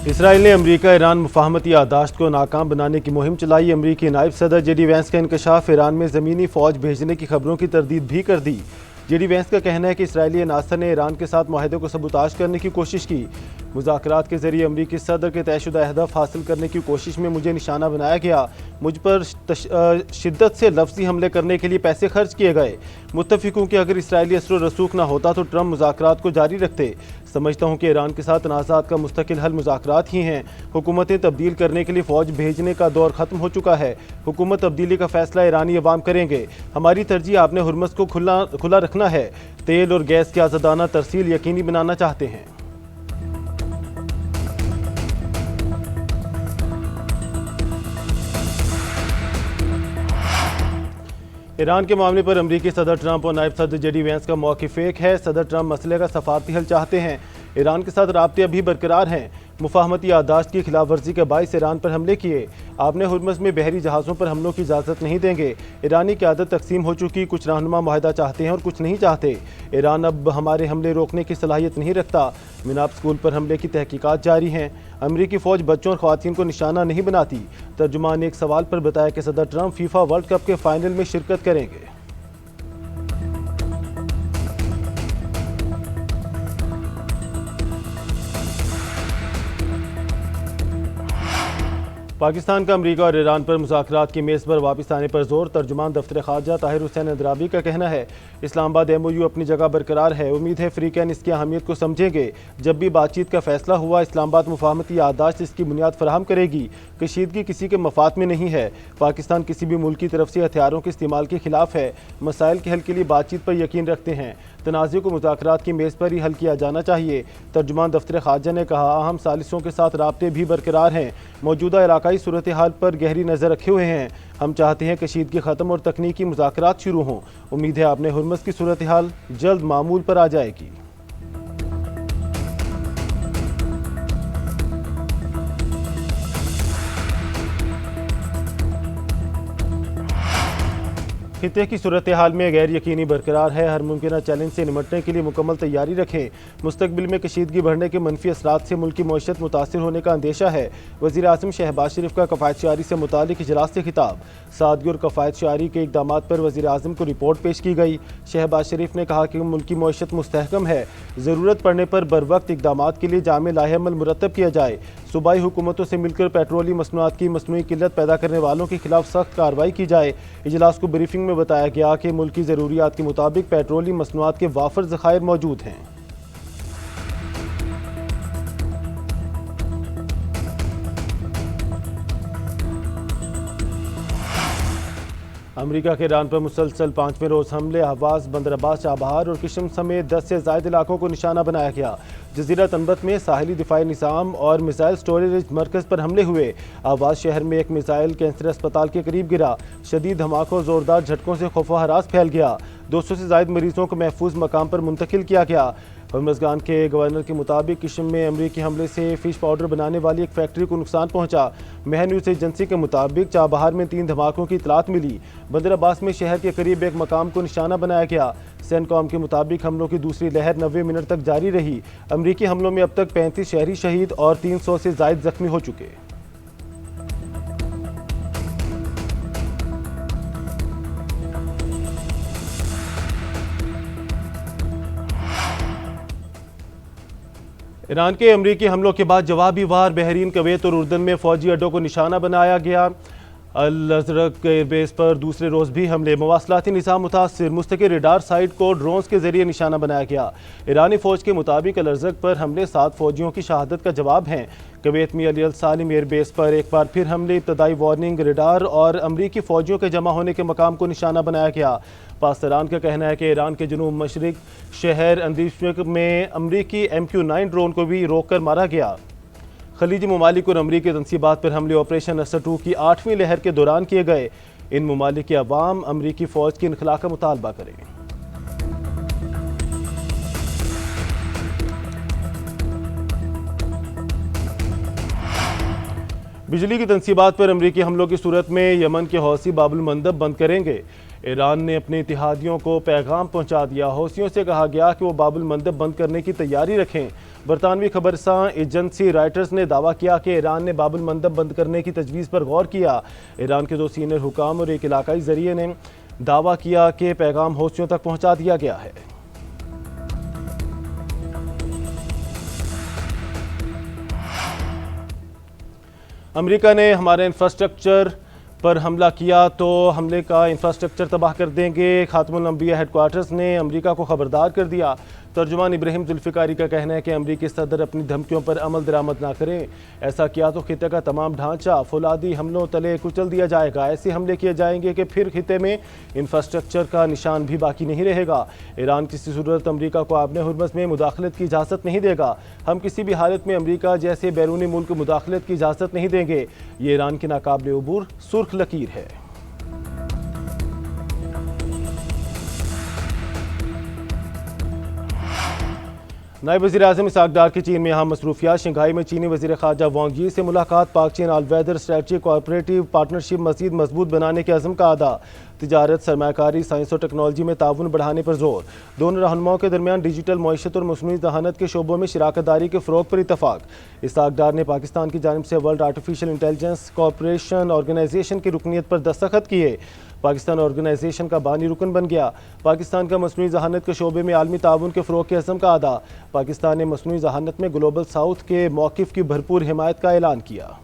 Israel ने अमरीका Iran मुफाहमती याददाश्त को नाकाम बनाने की मुहिम चलाई। अमरीकी नायब सदर जेडी वैंस का इंकशाफ ईरान में ज़मीनी फ़ौज भेजने की खबरों की तरदीद भी कर दी। जेडी वैंस का कहना है कि इसराइली अनासर ने ईरान के साथ मुआहदे को सबूताज करने की कोशिश की। मुज़ाकरात के जरिए अमरीकी सदर के तयशुदा अहदफ हासिल करने की कोशिश में मुझे निशाना बनाया गया। मुझ पर शिद्दत से लफ्ज़ी हमले करने के लिए पैसे खर्च किए गए। मुत्तफ़िक हूँ कि अगर इसराइली असर व रसूख ना होता तो ट्रंप मुज़ाकरात को जारी रखते। समझता हूँ कि ईरान के साथ तनाज़ात का मुस्तकिल हल मुज़ाकरात ही हैं। हुकूमतें तब्दील करने के लिए फ़ौज भेजने का दौर ख़त्म हो चुका है। हुकूमत तब्दीली का फ़ैसला ईरानी अवाम करेंगे। हमारी तरजीह आपने हुर्मुज़ को खुला रखना है। तेल और गैस की आज़ादाना तरसील यकीनी बनाना चाहते हैं। ईरान के मामले पर अमरीकी सदर ट्रंप और नायब सदर जेडी वैंस का मौक़िफ़ एक है। सदर ट्रंप मसले का सफारती हल चाहते हैं। ईरान के साथ राब्ते अभी बरकरार हैं। मुफाहमती याददाश्त की खिलाफ वर्जी के बाइस ईरान पर हमले किए। आपने हुर्मुज़ में बहरी जहाज़ों पर हमलों की इजाज़त नहीं देंगे। ईरानी क़यादत तकसीम हो चुकी, कुछ रहनुमा मुआहदा चाहते हैं और कुछ नहीं चाहते। ईरान अब हमारे हमले रोकने की सलाहियत नहीं रखता। मिनाब स्कूल पर हमले की तहकीकात जारी हैं। अमरीकी फ़ौज बच्चों और ख़वातीन को निशाना नहीं बनाती। तर्जुमान ने एक सवाल पर बताया कि सदर ट्रंप फीफा वर्ल्ड कप के फाइनल में शिरकत करेंगे। पाकिस्तान का अमरीका और ईरान पर मुज़ाकरात की मेज़ पर वापस आने पर जोर। तर्जुमान दफ्तर ख़ारजा ताहिर हुसैन अंद्राबी का कहना है इस्लामाबाद MOU अपनी जगह बरकरार है। उम्मीद है फ़रीक़ैन इसकी अहमियत को समझेंगे। जब भी बातचीत का फ़ैसला हुआ इस्लामाबाद मुफाहमती याददाश्त इसकी बुनियाद फराहम करेगी। कशीदगी किसी के मफाद में नहीं है। पाकिस्तान किसी भी मुल्क की तरफ से हथियारों के इस्तेमाल के खिलाफ है। मसाइल के हल के लिए बातचीत पर यकीन रखते हैं। तनाज़े को मुज़ाकरात की मेज़ पर ही हल किया जाना चाहिए। तर्जुमान दफ्तर ख़ारजा ने कहा अहम सालिसों के साथ राब्ते भी बरकरार हैं। मौजूदा इलाकाई सूरत हाल पर गहरी नज़र रखे हुए हैं। हम चाहते हैं कशीदगी ख़त्म और तकनीकी मुज़ाकरात शुरू हों। उम्मीद है आपने हुर्मुज़ की सूरत हाल जल्द मामूल पर आ जाएगी। खित्ते की सूरत हाल में गैर यकीनी बरकरार है। हर मुमकिन चैलेंज से निमटने के लिए मुकम्मल तैयारी रखें। मुस्तकबिल में कशीदगी बढ़ने के मनफी असरात से मुल्क की मईशत मुतासर होने का अंदेशा है। वज़ीर आज़म शहबाज शरीफ का कफ़ायत शारी से मुतालिक इजलास से खिताब। सादगी और कफ़ायत शारी के इक़दाम पर वज़ीर आज़म को रिपोर्ट पेश की गई। शहबाज शरीफ ने कहा कि मुल्क की मईशत मुस्तहकम है। ज़रूरत पड़ने पर बरवक्त इक़दाम के लिए जामे लाहेअमल मुरतब किया जाए। सूबाई हुकूमतों से मिलकर पेट्रोलियम मसनूआत की मसनूई किल्लत पैदा करने वालों के खिलाफ सख्त कार्रवाई की जाए। इजलास को ब्रीफिंग में बताया गया कि मुल्क की ज़रूरियात के मुताबिक पेट्रोलियम मसनूआत के वाफर ज़खायर मौजूद हैं। अमरीका के ईरान पर मुसलसल 5वें रोज़ हमले हवाज़, बंदर अब्बास, चाबहार और किशम समेत 10 से ज़ायद इलाकों को निशाना बनाया गया। जजीरा तनबत में साहिली दिफाई निज़ाम और मिसाइल स्टोरेज मरकज़ पर हमले हुए। आवाज़ शहर में एक मिसाइल कैंसर अस्पताल के करीब गिरा। शदीद धमाकों और ज़ोरदार झटकों से खौफ व हरास फैल गया। 200 से ज़ायद मरीजों को महफूज मकाम पर मुंतकिल किया गया। हर्मज़गान के गवर्नर के मुताबिक किशम में अमरीकी हमले से फ़िश पाउडर बनाने वाली एक फैक्ट्री को नुकसान पहुंचा। महर न्यूज़ एजेंसी के मुताबिक चाबहार में 3 धमाकों की इतलात मिली। बंदर अब्बास में शहर के करीब एक मकाम को निशाना बनाया गया। सेंटकॉम के मुताबिक हमलों की दूसरी लहर 90 मिनट तक जारी रही। अमरीकी हमलों में अब तक 35 शहरी शहीद और 300 से ज़ायद जख्मी हो चुके। ईरान के अमरीकी हमलों के बाद जवाबी वार बहरीन, कुवैत और उर्दन में फ़ौजी अड्डों को निशाना बनाया गया। अल-अज़रक एयरबेस पर दूसरे रोज़ भी हमले। मवासलाती निज़ाम मुतासिर। मुस्तकिल रेडार साइट को ड्रोन्स के जरिए निशाना बनाया गया। ईरानी फ़ौज के मुताबिक अल-अज़रक पर हमले 7 फ़ौजियों की शहादत का जवाब हैं। कुवैत में अली अल सालिम एयरबेस पर एक बार फिर हमले, इब्तदाई वार्निंग, रेडार और अमरीकी फ़ौजियों के जमा होने के मकाम को निशाना बनाया गया। पाकिस्तान का कहना है कि ईरान के जनूब मशरिक शहर अंदिशक में अमरीकी MQ-9 ड्रोन को भी रोक कर मारा गया। खलीजी ममालिक और अमरीकी तनसीबात पर हमले ऑपरेशन असर 2 की 8वीं लहर के दौरान किए गए। इन ममालिक के अवाम अमरीकी फ़ौज की इनखला का मुतालबा करें। बिजली की तनसीबात पर अमरीकी हमलों की सूरत में यमन के हौसी बाबुल मंदब बंद करेंगे। ईरान ने अपने इत्तेहादियों को पैगाम पहुंचा दिया। हौसियों से कहा गया कि वो बाबुल मंदब बंद करने की तैयारी रखें। बरतानवी खबरसां एजेंसी रॉयटर्स ने दावा किया कि ईरान ने बाबुल मंदब बंद करने की तजवीज़ पर गौर किया। ईरान के 2 सीनियर हुकाम और एक इलाकाई जरिए ने दावा किया कि पैगाम हौसियों तक पहुंचा दिया गया है। अमेरिका ने हमारे इंफ्रास्ट्रक्चर पर हमला किया तो हमले का इंफ्रास्ट्रक्चर तबाह कर देंगे। खातमुल अंबिया हेडक्वार्टर्स ने अमेरिका को खबरदार कर दिया। तर्जुमान इब्राहिम जुल्फिकारी का कहना है कि अमेरिकी सदर अपनी धमकियों पर अमल दरामद ना करें। ऐसा किया तो खिते का तमाम ढांचा फौलादी हमलों तले कुचल दिया जाएगा। ऐसे हमले किए जाएंगे कि फिर खिते में इंफ्रास्ट्रक्चर का निशान भी बाकी नहीं रहेगा। ईरान किसी सूरत अमेरिका को आबने हुर्मस में मुदाखलत की इजाज़त नहीं देगा। हम किसी भी हालत में अमेरिका जैसे बैरूनी मुल्क मुदाखलत की इजाज़त नहीं देंगे। ये ईरान की नाकाबिल अबूर सुर्ख लकीर है। नायब वज़ीर-ए-आज़म इसहाक डार की चीन में अहम मसरूफियात। शंघाई में चीनी वज़ीर ख़ारजा वांग यी से मुलाकात। पाक चीन all weather strategy cooperative partnership मज़ीद मजबूत बनाने के अज़म का अदा। तिजारत, सरमायाकारी, साइंस और टेक्नोलॉजी में ताउन बढ़ाने पर जोर। दोनों रहनुमाओं के दरमियान डिजिटल मईशत और मसनूई जहानत के शोबों में शराकत दारी के फ़रोग पर इतफाक। इसहाक डार ने पाकिस्तान की जानिब से world artificial intelligence cooperation organization की रुकनीत पर दस्तखत किए। पाकिस्तान ऑर्गेनाइजेशन का बानी रुकन बन गया। पाकिस्तान का मसनूई जहानत के शोबे में आलमी ताउन के फ़रोग के अज़म का अदा। पाकिस्तान ने मसनूई जहानत में ग्लोबल साउथ के मौक़िफ़ की भरपूर हिमायत का ऐलान किया।